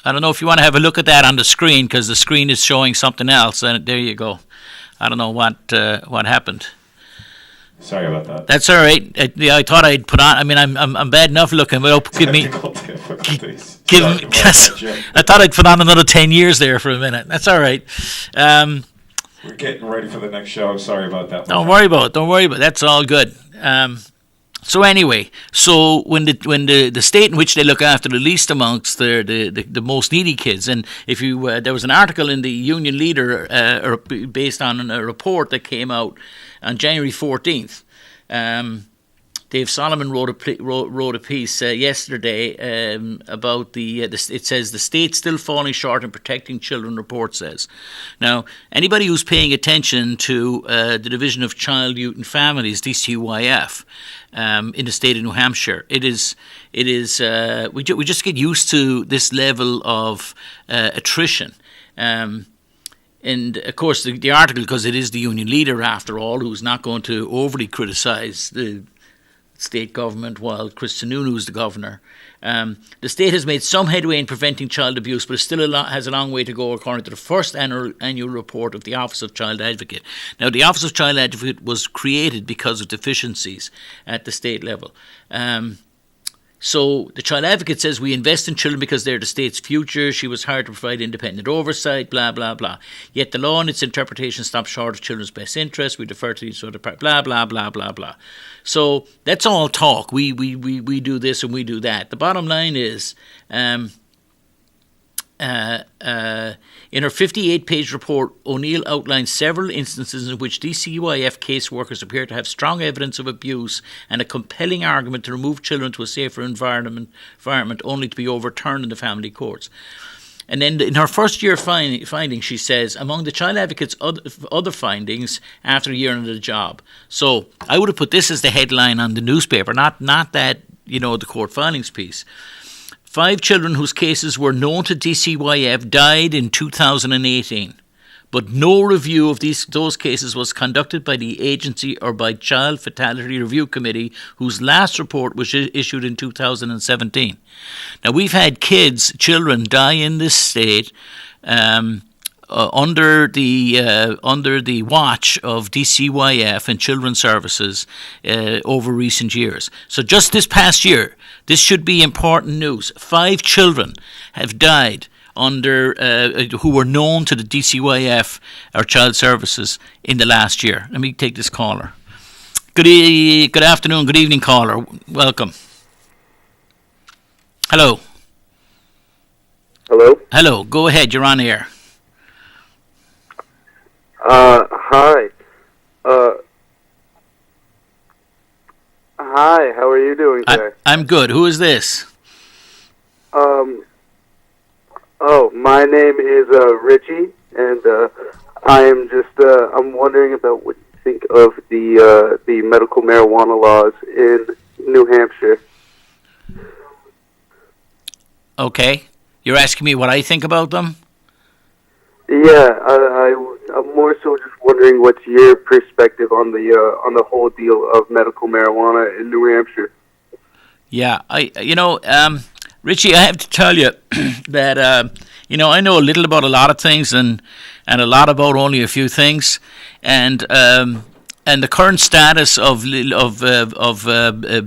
Speaker 1: I don't know if you want to have a look at that on the screen because the screen is showing something else. And there you go. I don't know what happened.
Speaker 3: Sorry about that.
Speaker 1: That's all right. I thought I'd put on. I mean, I'm bad enough looking, but give me. I thought I'd put on another 10 years there for a minute. That's all right.
Speaker 3: We're getting ready for the next show. Sorry about that.
Speaker 1: Don't worry about it. That's all good. So anyway, when the state in which they look after the least amongst the most needy kids, and if you there was an article in the Union Leader based on a report that came out on January 14th. Dave Solomon wrote a piece yesterday about it says the state's still falling short in protecting children. Report says. Now, anybody who's paying attention to the Division of Child, Youth and Families (DCYF) in the state of New Hampshire, it is we just get used to this level of attrition. And, of course, the article, because it is the Union Leader, after all, who's not going to overly criticise the state government while Chris Sununu is the governor. The state has made some headway in preventing child abuse, but it still has a long way to go, according to the first annual report of the Office of Child Advocate. Now, the Office of Child Advocate was created because of deficiencies at the state level. So the Child Advocate says we invest in children because they're the state's future. She was hired to provide independent oversight, blah, blah, blah. Yet the law and its interpretation stops short of children's best interests. We defer to each other, blah, blah, blah, blah, blah. So that's all talk. We do this and we do that. The bottom line is, in her 58-page report, O'Neill outlines several instances in which DCYF caseworkers appear to have strong evidence of abuse and a compelling argument to remove children to a safer environment only to be overturned in the family courts. And then in her first year finding, she says, among the Child Advocate's other findings after a year on the job. So I would have put this as the headline on the newspaper, not that, the court filings piece. 5 children whose cases were known to DCYF died in 2018, but no review of those cases was conducted by the agency or by Child Fatality Review Committee, whose last report was issued in 2017. Now, we've had children die in this state under the watch of DCYF and Children's Services over recent years. So just this past year, this should be important news. 5 children have died under who were known to the DCYF or Child Services in the last year. Let me take this caller. Good afternoon, good evening, caller. Welcome. Hello.
Speaker 2: Hello?
Speaker 1: Hello, go ahead, you're on air.
Speaker 2: Hi. Hi, how are you doing today?
Speaker 1: I'm good. Who is this?
Speaker 2: My name is Richie, and I am just I'm wondering about what you think of the medical marijuana laws in New Hampshire.
Speaker 1: Okay. You're asking me what I think about them?
Speaker 2: Yeah, I'm more so just wondering what's your perspective on the whole deal of medical marijuana in New Hampshire.
Speaker 1: Yeah, Richie, I have to tell you that I know a little about a lot of things and a lot about only a few things, and the current status of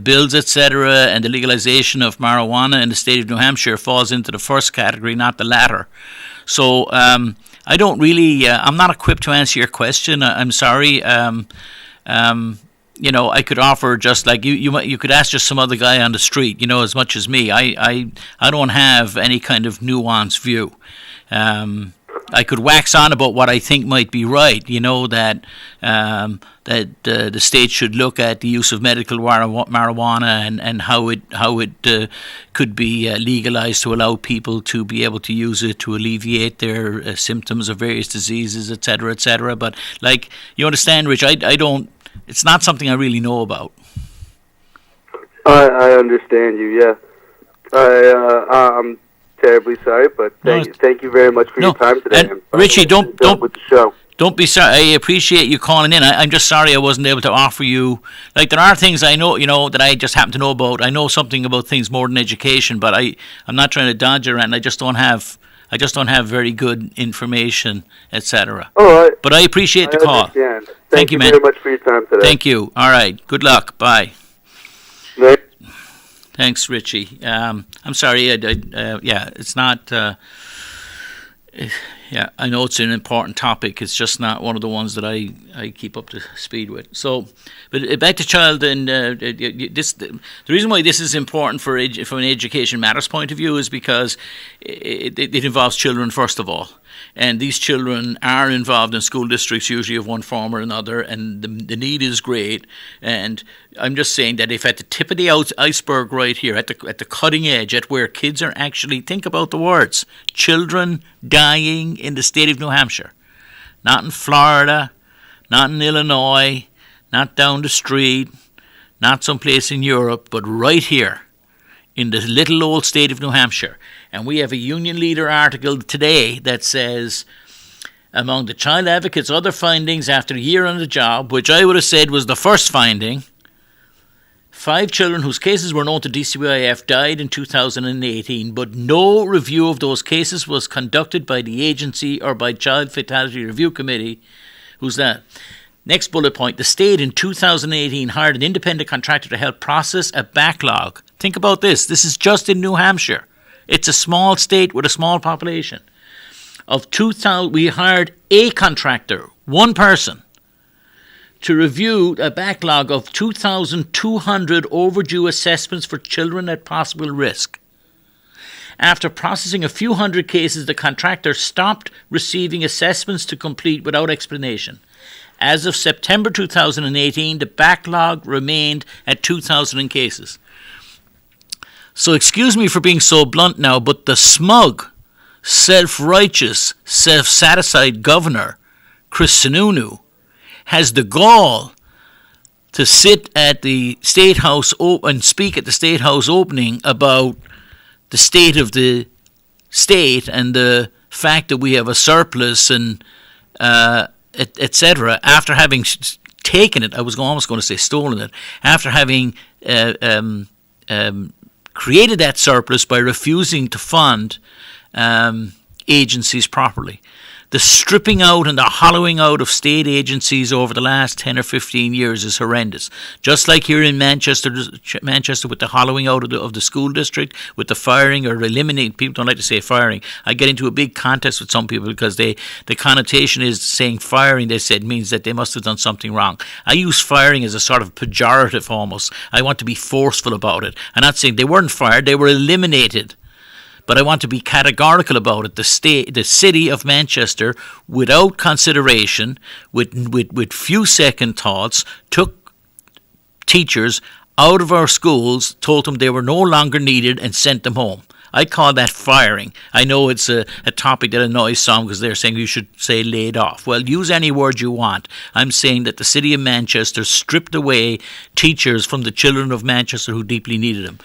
Speaker 1: bills, etc., and the legalization of marijuana in the state of New Hampshire falls into the first category, not the latter. So I don't really. I'm not equipped to answer your question. I'm sorry. I could offer just like you could ask just some other guy on the street. As much as me. I don't have any kind of nuanced view. I could wax on about what I think might be right. You know, that the state should look at the use of medical marijuana and how it could be legalized to allow people to be able to use it to alleviate their symptoms of various diseases, etc., etc. But like, you understand, Rich, I don't. It's not something I really know about.
Speaker 4: I understand you. Yeah, I'm terribly sorry, but thank you very much for your time today.
Speaker 1: And Richie, don't
Speaker 4: with the show.
Speaker 1: Don't be sorry. I appreciate you calling in. I'm just sorry I wasn't able to offer you. Like, there are things I know, that I just happen to know about. I know something about things more than education, but I'm not trying to dodge around. I just don't have very good information, etc.
Speaker 4: All right.
Speaker 1: But I appreciate the call.
Speaker 4: Understand.
Speaker 1: Thank you, man.
Speaker 4: Very much for your time today.
Speaker 1: Thank you. All right. Good luck. Bye.
Speaker 4: Right.
Speaker 1: Thanks, Richie. I'm sorry. It's not. I know it's an important topic. It's just not one of the ones that I keep up to speed with. So, but back to child and the reason why this is important from an Education Matters point of view is because it involves children first of all. And these children are involved in school districts usually of one form or another, and the need is great. And I'm just saying that if at the tip of the iceberg right here, at the cutting edge, at where kids are actually, think about the words, children dying in the state of New Hampshire, not in Florida, not in Illinois, not down the street, not someplace in Europe, but right here in the little old state of New Hampshire. And we have a Union Leader article today that says, among the child advocate's other findings after a year on the job, which I would have said was the first finding, 5 children whose cases were known to DCYF died in 2018, but no review of those cases was conducted by the agency or by Child Fatality Review Committee. Who's that? Next bullet point, the state in 2018 hired an independent contractor to help process a backlog. Think about this. This is just in New Hampshire. It's a small state with a small population. We hired a contractor, one person, to review a backlog of 2,200 overdue assessments for children at possible risk. After processing a few hundred cases, the contractor stopped receiving assessments to complete without explanation. As of September 2018, the backlog remained at 2,000 cases. So excuse me for being so blunt now, but the smug, self-righteous, self-satisfied governor, Chris Sununu, has the gall to sit at the State House and speak at the State House opening about the state of the state and the fact that we have a surplus and etc. After having taken it, I was almost going to say stolen it, after having created that surplus by refusing to fund agencies properly. The stripping out and the hollowing out of state agencies over the last 10 or 15 years is horrendous. Just like here in Manchester with the hollowing out of the school district, with the firing or eliminating, people don't like to say firing. I get into a big contest with some people because the connotation is saying firing, they said, means that they must have done something wrong. I use firing as a sort of pejorative almost. I want to be forceful about it. I'm not saying they weren't fired, they were eliminated. But I want to be categorical about it. The city of Manchester, without consideration, with few second thoughts, took teachers out of our schools, told them they were no longer needed, and sent them home. I call that firing. I know it's a topic that annoys some because they're saying you should say laid off. Well, use any word you want. I'm saying that the city of Manchester stripped away teachers from the children of Manchester who deeply needed them.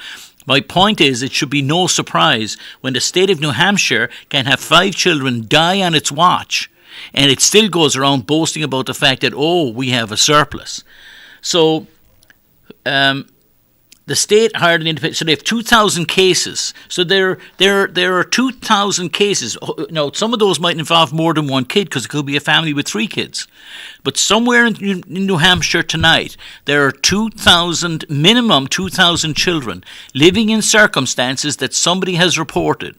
Speaker 1: My point is, it should be no surprise when the state of New Hampshire can have 5 children die on its watch, and it still goes around boasting about the fact that, we have a surplus. So, the state hired an independent, so they have 2,000 cases. So there are 2,000 cases. Now, some of those might involve more than one kid because it could be a family with 3 kids. But somewhere in New Hampshire tonight, there are minimum 2,000 children living in circumstances that somebody has reported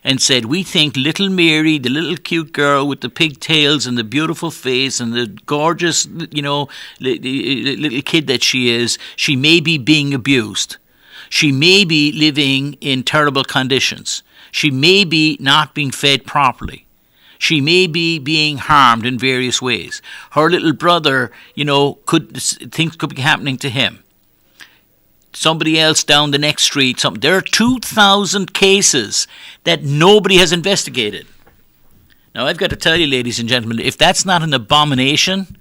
Speaker 1: and said, we think little Mary, the little cute girl with the pigtails and the beautiful face and the gorgeous, little kid that she is, she may be being abused. She may be living in terrible conditions. She may be not being fed properly. She may be being harmed in various ways. Her little brother, things could be happening to him. Somebody else down the next street. There are 2,000 cases that nobody has investigated. Now, I've got to tell you, ladies and gentlemen, if that's not an abomination,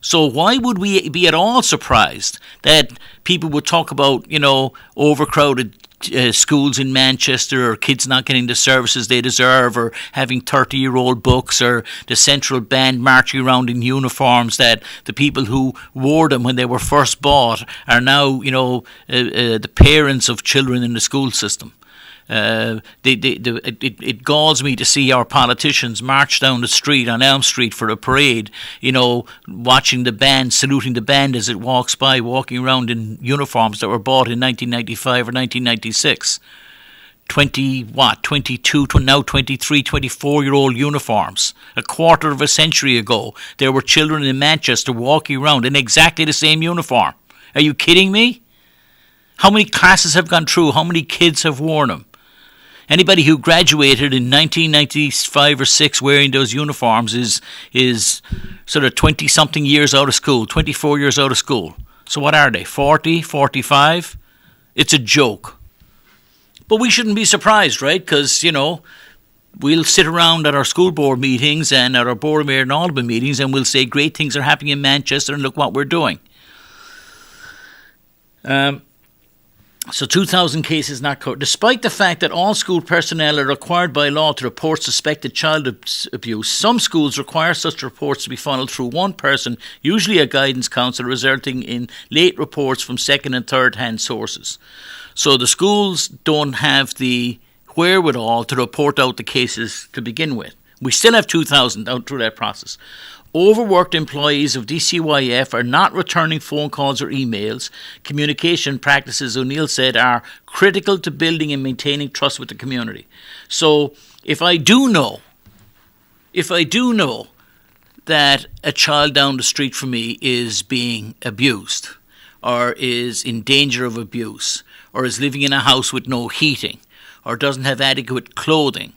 Speaker 1: so why would we be at all surprised that people would talk about, overcrowded schools in Manchester, or kids not getting the services they deserve, or having 30-year-old books, or the Central Band marching around in uniforms that the people who wore them when they were first bought are now, the parents of children in the school system. It galls me to see our politicians march down the street on Elm Street for a parade, watching the band, saluting the band as it walks by, walking around in uniforms that were bought in 1995 or 1996. 22, now 23, 24-year-old uniforms. A quarter of a century ago, there were children in Manchester walking around in exactly the same uniform. Are you kidding me? How many classes have gone through? How many kids have worn them? Anybody who graduated in 1995 or 6 wearing those uniforms is sort of 20-something years out of school, 24 years out of school. So what are they, 40, 45? It's a joke. But we shouldn't be surprised, right? Because, we'll sit around at our school board meetings and at our Board of Mayor and Alderman meetings and we'll say great things are happening in Manchester and look what we're doing. So 2,000 cases not covered. Despite the fact that all school personnel are required by law to report suspected child abuse, some schools require such reports to be funneled through one person, usually a guidance counsellor, resulting in late reports from second and third hand sources. So the schools don't have the wherewithal to report out the cases to begin with. We still have 2,000 out through that process. Overworked employees of DCYF are not returning phone calls or emails. Communication practices, O'Neill said, are critical to building and maintaining trust with the community. So if I do know that a child down the street from me is being abused or is in danger of abuse or is living in a house with no heating or doesn't have adequate clothing,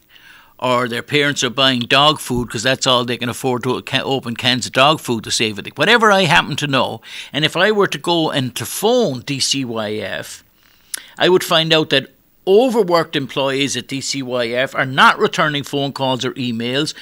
Speaker 1: or their parents are buying dog food because that's all they can afford to open cans of dog food to save it. Whatever I happen to know, and if I were to go and to phone DCYF, I would find out that overworked employees at DCYF are not returning phone calls or emails,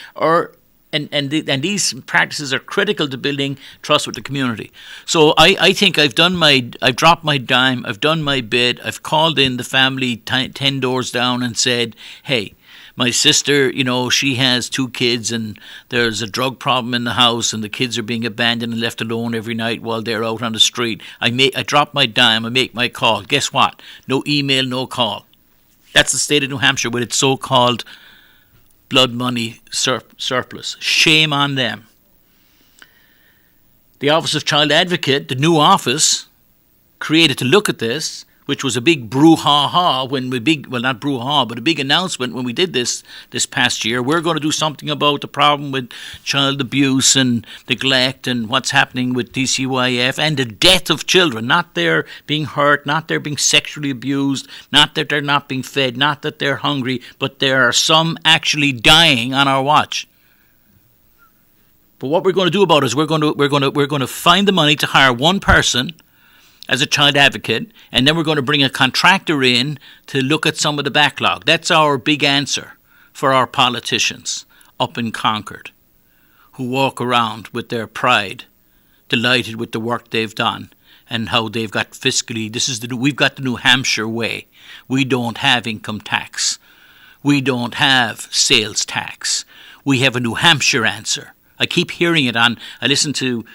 Speaker 1: and these practices are critical to building trust with the community. So I think I've dropped my dime, I've done my bit, I've called in the family 10 doors down and said, hey, my sister, she has 2 kids and there's a drug problem in the house and the kids are being abandoned and left alone every night while they're out on the street. I drop my dime, I make my call. Guess what? No email, no call. That's the state of New Hampshire with its so-called blood money surplus. Shame on them. The Office of Child Advocate, the new office, created to look at this, which was a big brouhaha a big announcement when we did this past year. We're going to do something about the problem with child abuse and neglect and what's happening with DCYF and the death of children. Not they're being hurt, not they're being sexually abused, not that they're not being fed, not that they're hungry, but there are some actually dying on our watch. But what we're going to do about it is we're going to find the money to hire one person as a child advocate, and then we're going to bring a contractor in to look at some of the backlog. That's our big answer for our politicians up in Concord, who walk around with their pride, delighted with the work they've done and how they've got fiscally. We've got the New Hampshire way. We don't have income tax. We don't have sales tax. We have a New Hampshire answer. I keep hearing it I listen to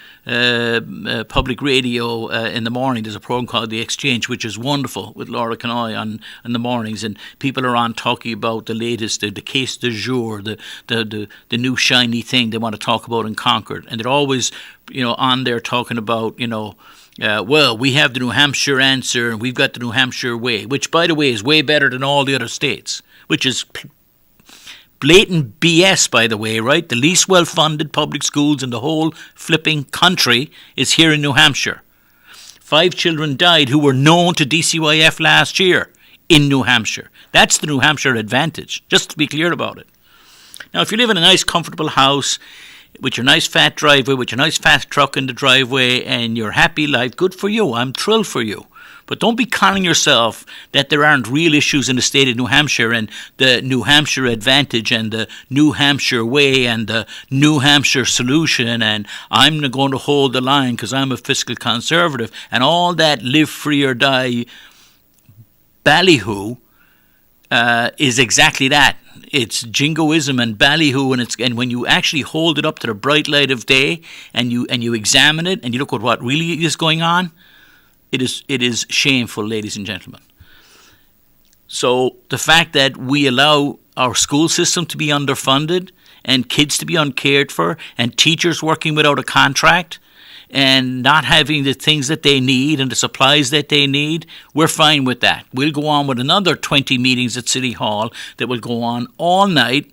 Speaker 1: public radio in the morning. There's a program called The Exchange, which is wonderful, with Laura Canoy in the mornings, and people are on talking about the latest, the case du jour, the new shiny thing they want to talk about in Concord, and they're always, on there talking about, well, we have the New Hampshire answer, and we've got the New Hampshire way, which, by the way, is way better than all the other states, which is blatant BS, by the way, right? The least well-funded public schools in the whole flipping country is here in New Hampshire. 5 children died who were known to DCYF last year in New Hampshire. That's the New Hampshire advantage, just to be clear about it. Now, if you live in a nice, comfortable house with your nice fat driveway, with your nice fat truck in the driveway, and your happy life, good for you. I'm thrilled for you. But don't be conning yourself that there aren't real issues in the state of New Hampshire, and the New Hampshire advantage and the New Hampshire way and the New Hampshire solution, and I'm going to hold the line because I'm a fiscal conservative, and all that live free or die ballyhoo is exactly that. It's jingoism and ballyhoo, and when you actually hold it up to the bright light of day and you examine it and you look at what really is going on, it is shameful, ladies and gentlemen. So the fact that we allow our school system to be underfunded and kids to be uncared for and teachers working without a contract and not having the things that they need and the supplies that they need, we're fine with that. We'll go on with another 20 meetings at City Hall that will go on all night.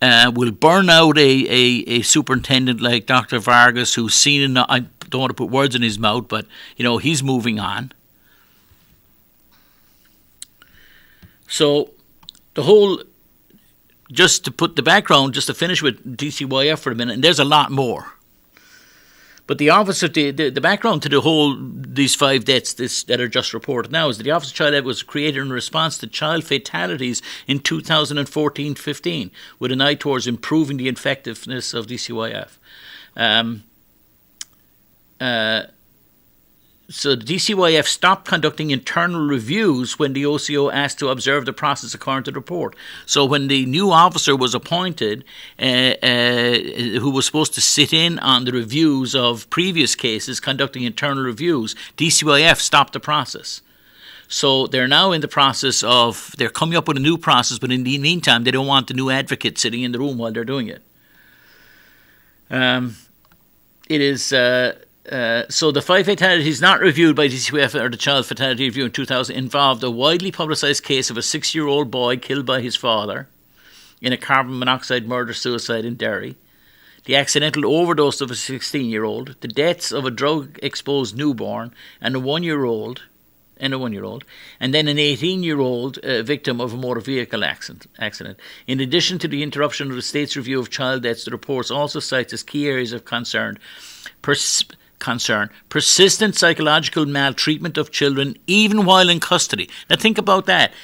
Speaker 1: We'll burn out a superintendent like Dr. Vargas, who's seen enough. I don't want to put words in his mouth, but, he's moving on. So just to put the background, just to finish with DCYF for a minute, and there's a lot more. But the Office of the background to these 5 deaths that are just reported now is that the Office of Child Health was created in response to child fatalities in 2014-15 with an eye towards improving the effectiveness of DCYF. So the DCYF stopped conducting internal reviews when the OCO asked to observe the process according to the report. So when the new officer was appointed, who was supposed to sit in on the reviews of previous cases, conducting internal reviews, DCYF stopped the process. So they're now in the process they're coming up with a new process, but in the meantime, they don't want the new advocate sitting in the room while they're doing it. It is... So the 5 fatalities not reviewed by DCYF or the Child Fatality Review in 2000 involved a widely publicised case of a 6-year-old boy killed by his father in a carbon monoxide murder-suicide in Derry, the accidental overdose of a 16-year-old, the deaths of a drug-exposed newborn and a 1-year-old, and then an 18-year-old victim of a motor vehicle accident. In addition to the interruption of the state's review of child deaths, the reports also cites as key areas of concern persistent psychological maltreatment of children even while in custody. Now think about that.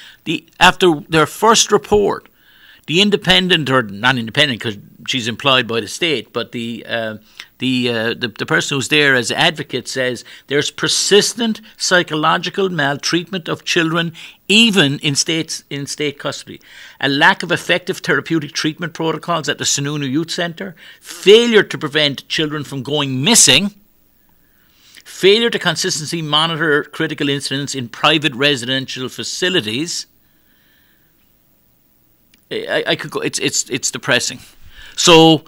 Speaker 1: After their first report, the independent, or not independent because she's employed by the state, but the person who's there as advocate says there's persistent psychological maltreatment of children even in state custody, a lack of effective therapeutic treatment protocols at the Sununu Youth Centre, failure to prevent children from going missing, failure to consistently monitor critical incidents in private residential facilities. I could go. It's depressing. So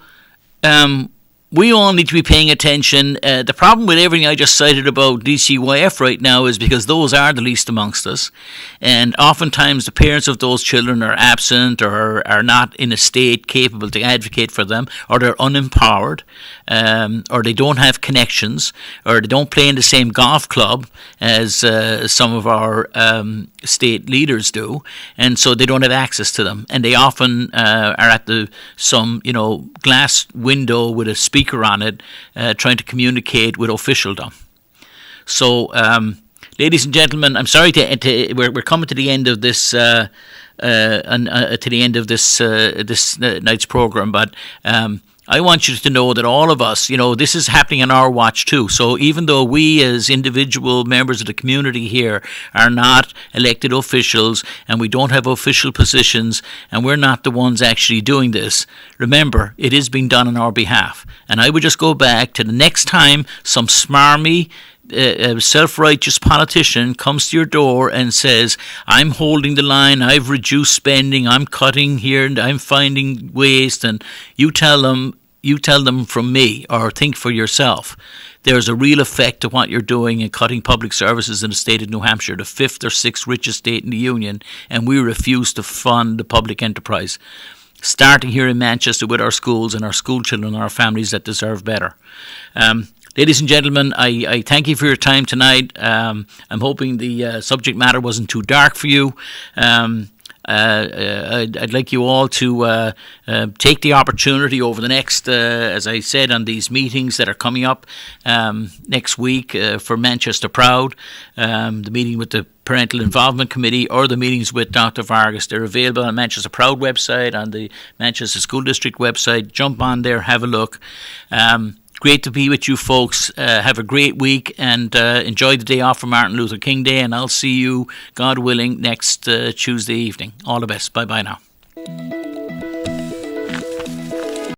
Speaker 1: we all need to be paying attention. The problem with everything I just cited about DCYF right now is because those are the least amongst us, and oftentimes the parents of those children are absent or are not in a state capable to advocate for them, or they're unempowered, or they don't have connections, or they don't play in the same golf club as some of our state leaders do, and so they don't have access to them, and they often are at some glass window with a speaker on it, trying to communicate with officialdom. So, ladies and gentlemen, I'm sorry we're coming to the end of this this night's program, but I want you to know that all of us, this is happening on our watch too. So even though we as individual members of the community here are not elected officials and we don't have official positions and we're not the ones actually doing this, remember, it is being done on our behalf. And I would just go back to the next time some smarmy, self-righteous politician comes to your door and says, I'm holding the line, I've reduced spending, I'm cutting here, and I'm finding waste, and you tell them from me, or think for yourself. There's a real effect to what you're doing in cutting public services in the state of New Hampshire, the 5th or 6th richest state in the Union, and we refuse to fund the public enterprise. Starting here in Manchester with our schools and our school children and our families that deserve better. Ladies and gentlemen, I thank you for your time tonight. I'm hoping the subject matter wasn't too dark for you. I'd like you all to take the opportunity over the next, as I said, on these meetings that are coming up next week for Manchester Proud, the meeting with the Parental Involvement Committee or the meetings with Dr. Vargas. They're available on Manchester Proud website, on the Manchester School District website. Jump on there, have a look. Great to be with you folks. Have a great week and enjoy the day off for Martin Luther King Day, and I'll see you, God willing, next Tuesday evening. All the best. Bye-bye now.